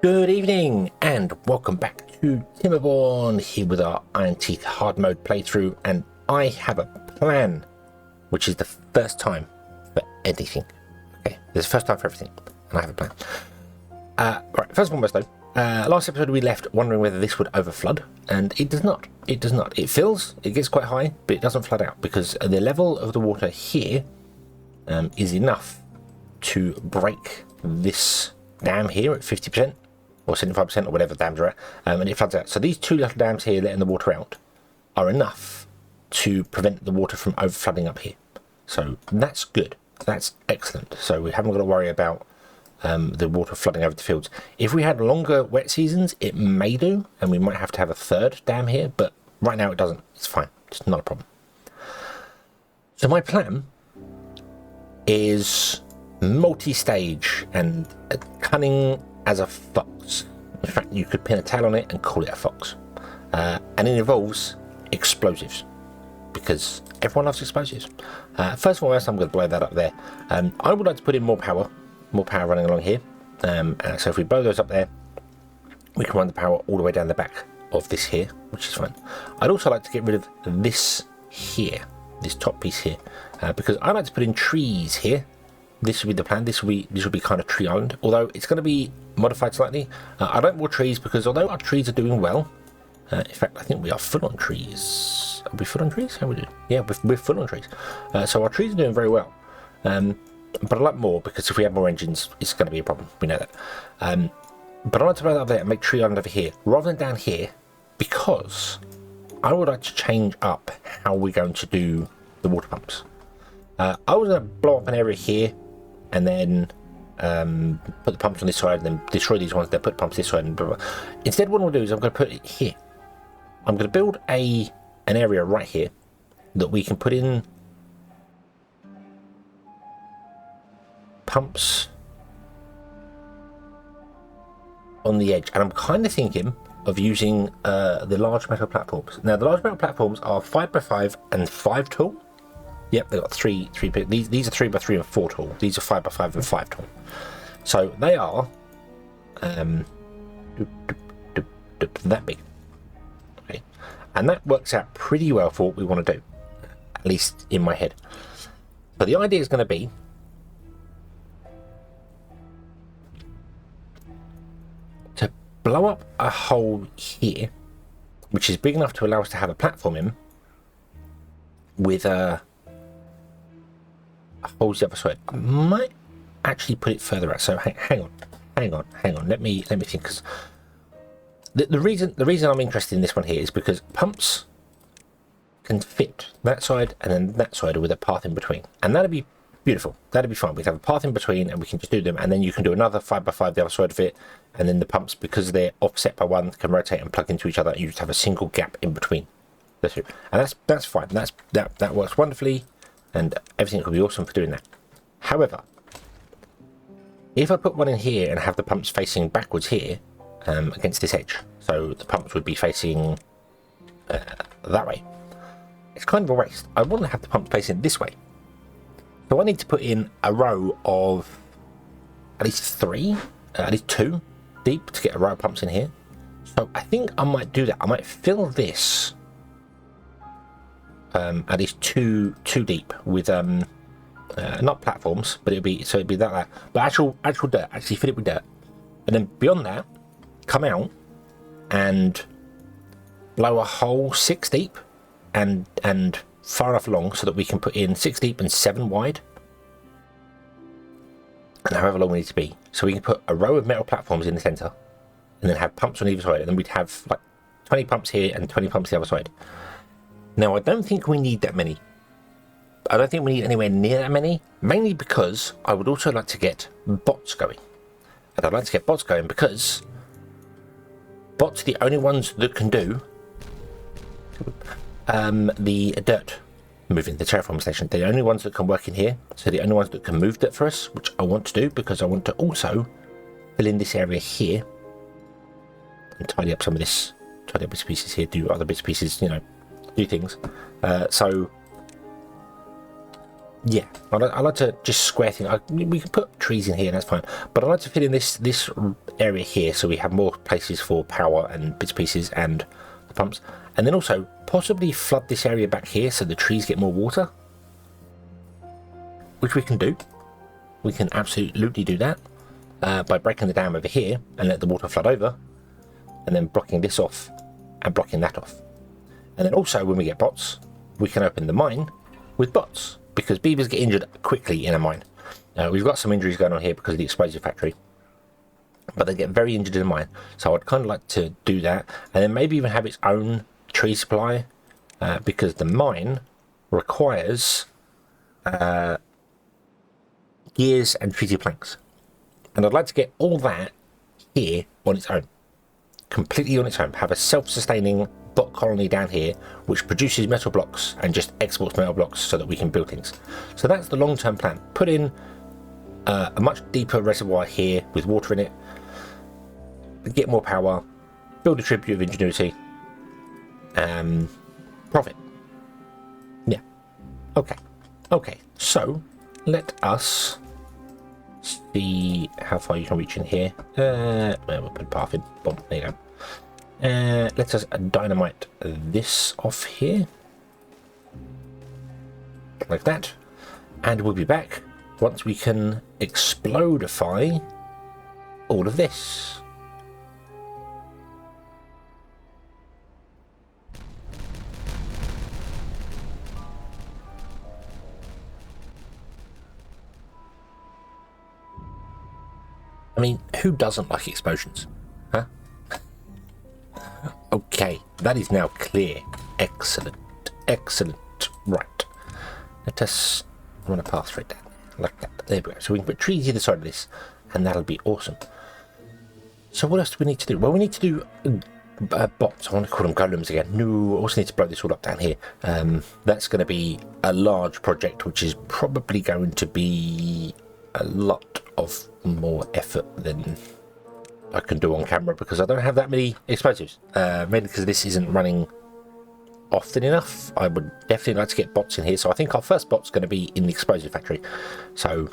Good evening and welcome back to Timberborn, here with our Iron Teeth hard mode playthrough, and I have a plan, which is the first time for anything. Okay, there's a first time for everything, and I have a plan. Right, first and foremost though, last episode we left wondering whether this would overflood, and it does not. It does not. It fills, it gets quite high, but it doesn't flood out, because the level of the water here is enough to break this dam here at 50%. Or 75% or whatever dams are at, and it floods out. So these two little dams here letting the water out are enough to prevent the water from overflooding up here. So that's good. That's excellent. So we haven't got to worry about the water flooding over the fields. If we had longer wet seasons, it may do, and we might have to have a third dam here, but right now it doesn't. It's fine. It's not a problem. So my plan is multi-stage and cunning as a fox. In fact, you could pin a tail on it and call it a fox. And it involves explosives, because everyone loves explosives. First of all, I'm going to blow that up there. I would like to put in more power running along here. So if we blow those up there, we can run the power all the way down the back of this here, which is fine. I'd also like to get rid of this here, this top piece here, because I like to put in trees here. This will be the plan. This will be kind of tree island, although it's going to be modified slightly. I don't want trees because although our trees are doing well, in fact I think we are full on trees. Are we full on trees? How are we doing? Yeah, we're full on trees. So our trees are doing very well. But I like more, because if we have more engines, it's going to be a problem. We know that. But I like to run up there and make tree island over here rather than down here, because I would like to change up how we're going to do the water pumps. I was going to blow up an area here, and then put the pumps on this side, and then destroy these ones, then put pumps this side, and blah, blah. Instead, what I'm going to do is I'm going to put it here. I'm going to build an area right here that we can put in pumps on the edge, and I'm kind of thinking of using the large metal platforms. Now, the large metal platforms are 5x5 and 5 tall. Yep, they've got three. These are 3x3 and 4 tall. These are 5x5 and 5 tall. So they are that big. Okay, and that works out pretty well for what we want to do, at least in my head. But the idea is going to be to blow up a hole here, which is big enough to allow us to have a platform in, with holes the other side. I might actually put it further out. So hang on. Let me think, because the reason I'm interested in this one here is because pumps can fit that side and then that side with a path in between, and that'd be beautiful. That'd be fine. We'd have a path in between, and we can just do them, and then you can do another 5x5 the other side of it, and then the pumps, because they're offset by one, can rotate and plug into each other. You just have a single gap in between the two, and that's fine. That works wonderfully. And everything could be awesome for doing that. However, if I put one in here and have the pumps facing backwards here, against this edge, so the pumps would be facing that way, it's kind of a waste. I want to have the pumps facing this way. So I need to put in a row of at least 2 deep to get a row of pumps in here. So I think I might do that. I might fill this at least two deep with not platforms, but it'd be that, but actual dirt, actually fill it with dirt, and then beyond that come out and blow a hole 6 deep and far enough long so that we can put in 6 deep and 7 wide, and however long we need to be, so we can put a row of metal platforms in the center and then have pumps on either side, and then we'd have like 20 pumps here and 20 pumps the other side. Now, I don't think we need that many. I don't think we need anywhere near that many, mainly because I would also like to get bots going. And I'd like to get bots going because bots are the only ones that can do the dirt moving, the terraforming station. They're the only ones that can work in here, so the only ones that can move dirt for us, which I want to do because I want to also fill in this area here and tidy up some of this, tidy up bits and pieces here, do other bits and pieces, do things. So Yeah, I like to just square things. We can put trees in here, that's fine. But I like to fit in this area here, so we have more places for power and bits and pieces and the pumps. And then also possibly flood this area back here so the trees get more water, which we can do. We can absolutely do that by breaking the dam over here and let the water flood over, and then blocking this off and blocking that off. And then also when we get bots, we can open the mine with bots, because beavers get injured quickly in a mine. We've got some injuries going on here because of the explosive factory, but they get very injured in a mine. So I'd kind of like to do that, and then maybe even have its own tree supply, because the mine requires gears and treaty planks. And I'd like to get all that here on its own, completely on its own. Have a self-sustaining bot colony down here which produces metal blocks and just exports metal blocks so that we can build things. So that's the long-term plan. Put in a much deeper reservoir here with water in it, get more power, build a tribute of ingenuity, profit. Yeah. Okay, so let us see how far you can reach in here. We'll put a path in. Boom, there you go. Let us dynamite this off here, like that, and we'll be back once we can explodify all of this. I mean, who doesn't like explosions? Huh? Okay, that is now clear. Excellent. Right. Let us run a path straight down. Like that. There we go. So we can put trees either side of this, and that'll be awesome. So what else do we need to do? Well, we need to do bots. I want to call them golems again. No, I also need to blow this all up down here. That's going to be a large project, which is probably going to be a lot of more effort than I can do on camera, because I don't have that many explosives, mainly because this isn't running often enough. I would definitely like to get bots in here, so I think our first bot's going to be in the explosive factory. So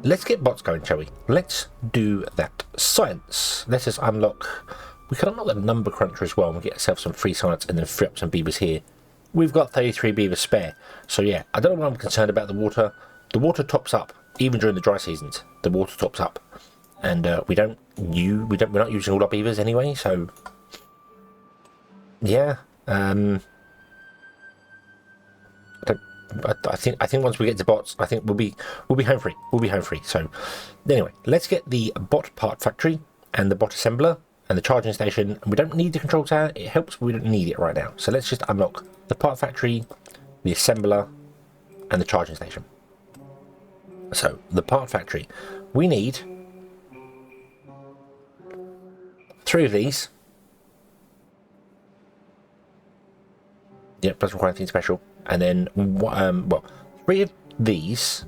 let's get bots going, shall we? Let's do that. Science. Let us unlock. We can unlock the number cruncher as well and get ourselves some free science and then free up some beavers here. We've got 33 beavers spare, so yeah, I don't know why I'm concerned about the water. The water tops up even during the dry seasons. The water tops up, and we're not using all our beavers anyway. So yeah, I think once we get to bots, I think we'll be home free. We'll be home free. So anyway, let's get the bot part factory and the bot assembler and the charging station. And we don't need the control tower. It helps, but we don't need it right now. So let's just unlock the part factory, the assembler, and the charging station. So the part factory, we need 3 of these. Yep, doesn't require anything special. And then, well, 3 of these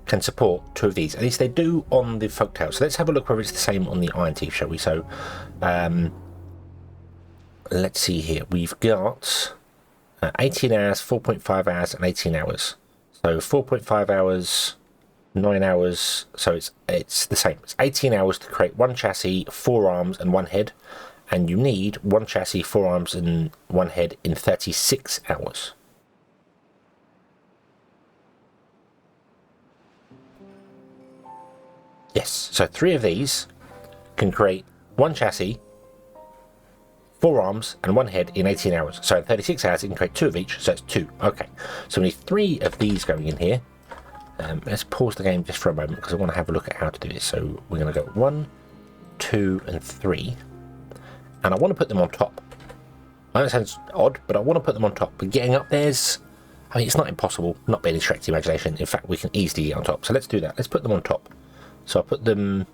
can support 2 of these. At least they do on the folktale. So let's have a look whether it's the same on the Iron Teeth, shall we? So, let's see here. We've got 18 hours, 4.5 hours, and 18 hours. So 4.5 hours, 9 hours. So it's the same. It's 18 hours to create 1 chassis, 4 arms, and 1 head. And you need 1 chassis, 4 arms, and 1 head in 36 hours. Yes, so 3 of these can create 1 chassis, 4 arms, and 1 head in 18 hours. So in 36 hours, it can create 2 of each, so it's 2. Okay, so we need 3 of these going in here. Let's pause the game just for a moment, because I want to have a look at how to do this. So we're going to go 1, 2, and 3. And I want to put them on top. I know it sounds odd, but I want to put them on top. But getting up there's... I mean, it's not impossible, not by any stretch of the imagination. In fact, we can easily get on top. So let's do that. Let's put them on top. So I'll put them...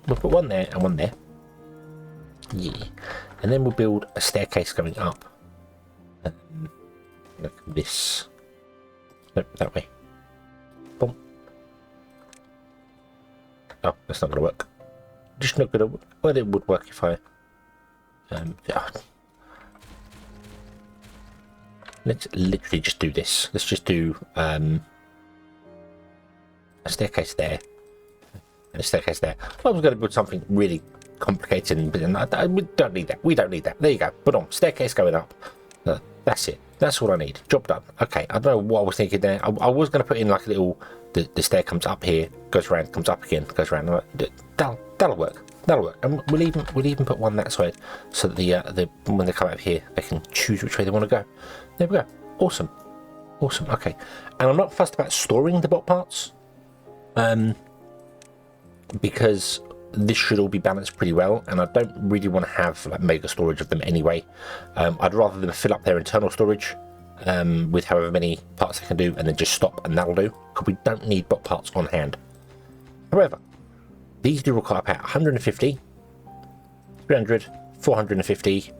We'll put 1 there and 1 there. Yeah. And then we'll build a staircase going up. Like this. Nope, that way. Boom. Oh, that's not going to work. Just not going to... Well, it would work if I... yeah. let's literally just do this. Let's just do a staircase there and a staircase there. I was going to build something really complicated, but we don't need that. We don't need that. There you go. But on staircase going up. That's it. That's all I need. Job done. Okay. I don't know what I was thinking there. I was going to put in like a little. The stair comes up here, goes around, comes up again, goes around. That'll work. That'll work. And we'll even put one that side, so that the when they come out of here, they can choose which way they want to go. There we go. Awesome. Awesome. Okay. And I'm not fussed about storing the bot parts, because this should all be balanced pretty well, and I don't really want to have like mega storage of them anyway. I'd rather them fill up their internal storage with however many parts they can do, and then just stop, and that'll do, because we don't need bot parts on hand. However, these do require power: 150, 300, 450,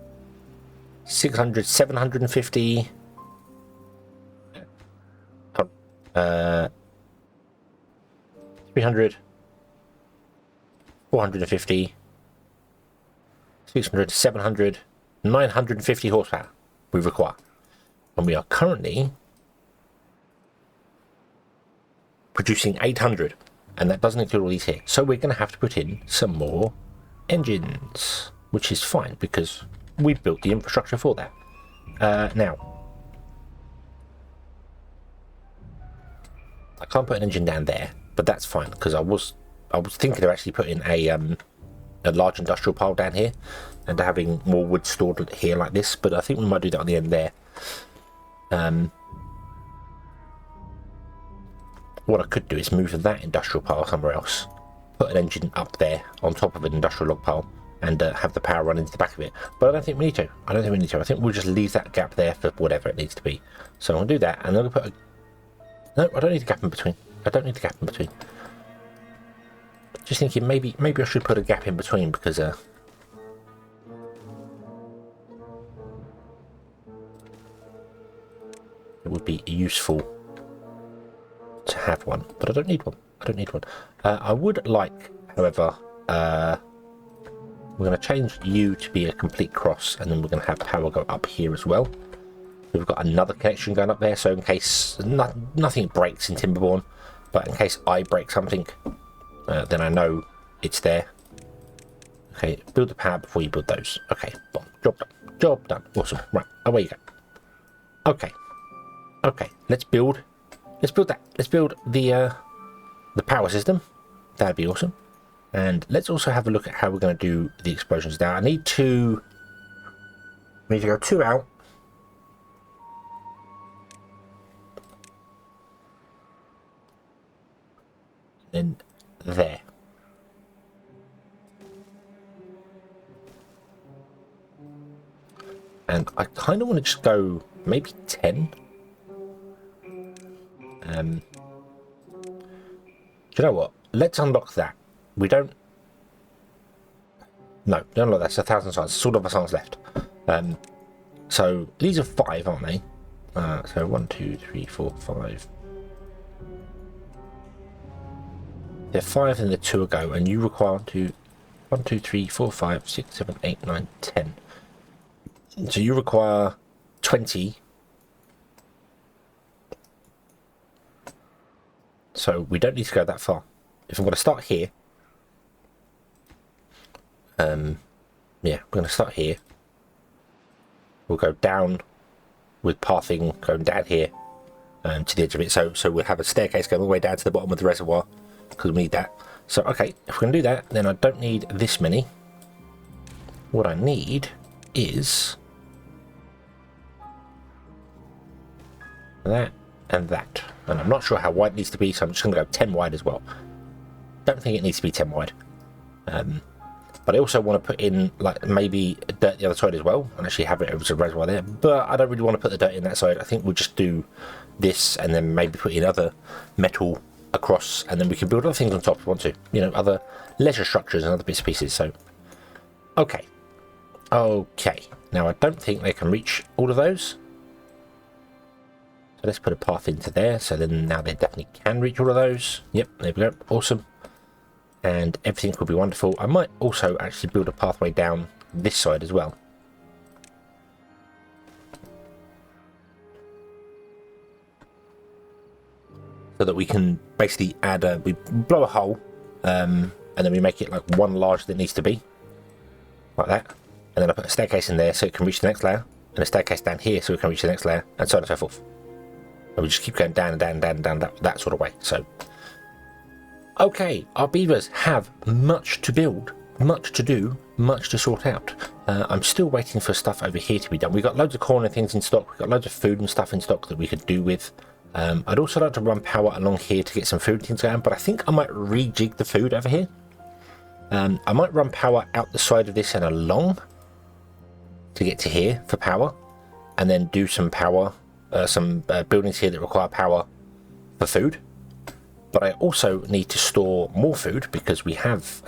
600, 750, 300, 450, 600, 700, 950 horsepower we require. And we are currently producing 800, and that doesn't include all these here. So we're going to have to put in some more engines, which is fine because we've built the infrastructure for that. Now, I can't put an engine down there, but that's fine because I was thinking of actually putting a large industrial pile down here and having more wood stored here like this, but I think we might do that on the end there. What I could do is move that industrial pile somewhere else, put an engine up there on top of an industrial log pile, and have the power run into the back of it. But I don't think we need to. I think we'll just leave that gap there for whatever it needs to be. So I'm going to do that, and then I'm going to put a... No, I don't need a gap in between. Just thinking maybe I should put a gap in between, because it would be useful to have one, but I don't need one. I would like, however, we're going to change you to be a complete cross, and then we're going to have power go up here as well. We've got another connection going up there, so in case nothing breaks in Timberborn, but in case I break something, then I know it's there. Okay, build the power before you build those. Okay, boom, job done. Awesome. Right, away you go. Okay, let's build that. Let's build the power system. That'd be awesome. And let's also have a look at how we're going to do the explosions. Now, we need to go 2 out. Then there. And I kind of want to just go maybe 10. Do you know what? Let's unlock that. We don't... No, don't unlock that. It's 1,000 signs. It's all of our signs left. So these are 5, aren't they? So 1, 2, 3, 4, 5. They're 5 and the 2 a go, and you require 1, 2, 3, 4, 5, 6, 7, 8, 9, 10. So you require 20. So we don't need to go that far. If I'm going to start here, yeah, we're going to start here. We'll go down with pathing going down here to the edge of it. So we'll have a staircase going all the way down to the bottom of the reservoir, because we need that. So, okay, if we're going to do that, then I don't need this many. What I need is that and that. And I'm not sure how wide it needs to be, so I'm just going to go 10 wide as well. Don't think it needs to be 10 wide. But I also want to put in, like, maybe dirt the other side as well, and actually have it over a reservoir there. But I don't really want to put the dirt in that side. I think we'll just do this, and then maybe put in other metal across, and then we can build other things on top if we want to. You know, other leisure structures and other bits and pieces. So, okay. Now, I don't think they can reach all of those. So let's put a path into there. So then now they definitely can reach all of those. Yep, there we go. Awesome. And everything will be wonderful. I might also actually build a pathway down this side as well. so that we can basically add we blow a hole, and then we make it like one larger than it needs to be, like that. And then I put a staircase in there so it can reach the next layer, and a staircase down here so it can reach the next layer, and so on and so forth. And we just keep going down and down and down and down that sort of way. So, okay, our beavers have much to build, much to do, much to sort out. I'm still waiting for stuff over here to be done. We've got loads of corn and things in stock. We've got loads of food and stuff in stock that we could do with. I'd also like to run power along here to get some food and things going, but I think I might rejig the food over here. I might run power out the side of this and along to get to here for power, and then do some power, some buildings here that require power for food. But I also need to store more food because we have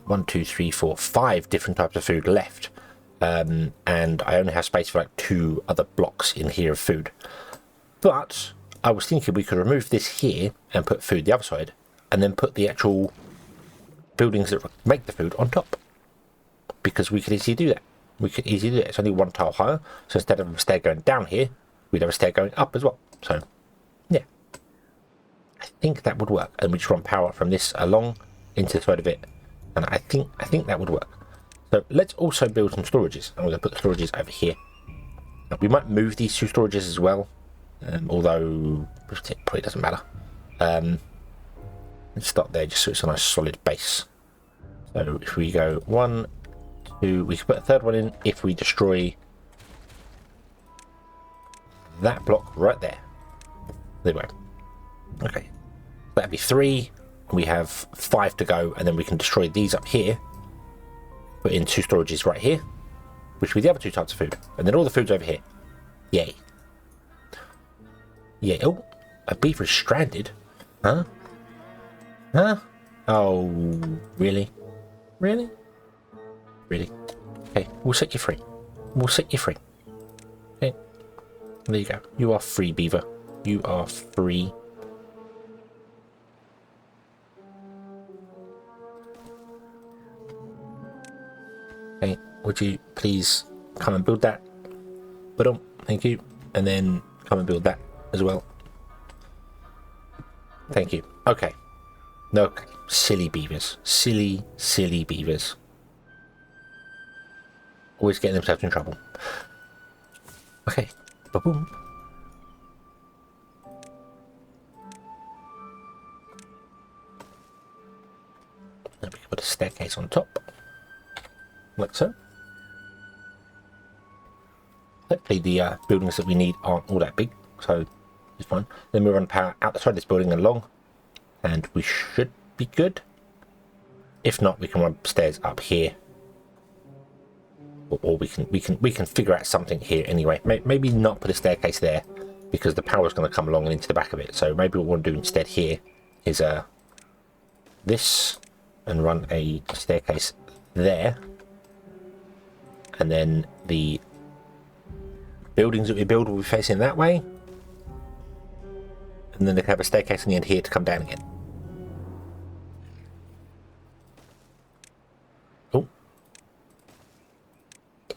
1, 2, 3, 4, 5 different types of food left, and I only have space for like 2 other blocks in here of food. But I was thinking we could remove this here and put food the other side, and then put the actual buildings that make the food on top, because we could easily do that. It's only 1 tile higher, so instead of a stair going down here, we'd have a stair going up as well. So yeah, I think that would work, and we just run power from this along into the side of it, and I think that would work. So let's also build some storages. I'm going to put the storages over here. Now, we might move these 2 storages as well, although it probably doesn't matter. Let's start there just so it's a nice solid base. So if we go 1, 2, we can put a 3rd one in if we destroy that block right there. There we go. Okay, that'd be 3. We have 5 to go, and then we can destroy these up here. Put in 2 storages right here, which will be the other 2 types of food, and then all the food's over here. Yay! Yeah. Oh, a beaver is stranded. Huh? Huh? Oh, really? Really? Really? Okay, we'll set you free. We'll set you free. Okay. There you go. You are free, beaver. You are free. Okay, would you please come and build that? But thank you. And then come and build that as well. Thank you. Okay. Okay. Silly beavers. Silly beavers. Always getting themselves in trouble. Okay. Ba-boom. Then we can put a staircase on top. Like so. Hopefully the buildings that we need aren't all that big, so it's fine. Then we run power out the side of this building and along, and we should be good. If not, we can run stairs up here, or we can figure out something here anyway. Maybe not put a staircase there because the power is going to come along and into the back of it. So maybe what we want to do instead here is this, and run a staircase there, and then the buildings that we build will be facing that way, and then they can have a staircase on the end here to come down again. Oh,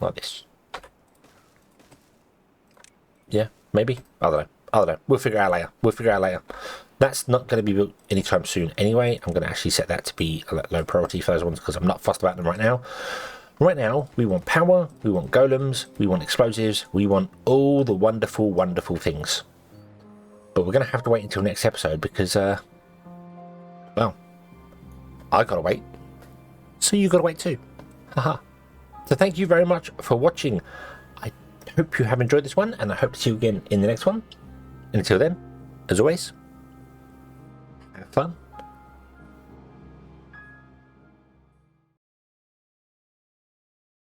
like this. Yeah, maybe. I don't know. We'll figure it out later. That's not going to be built anytime soon anyway. I'm going to actually set that to be a low priority for those ones because I'm not fussed about them right now. Right now, we want power, we want golems, we want explosives, we want all the wonderful, wonderful things. But we're going to have to wait until next episode because, well, I got to wait. So you got to wait too. Haha. So thank you very much for watching. I hope you have enjoyed this one, and I hope to see you again in the next one. And until then, as always, have fun.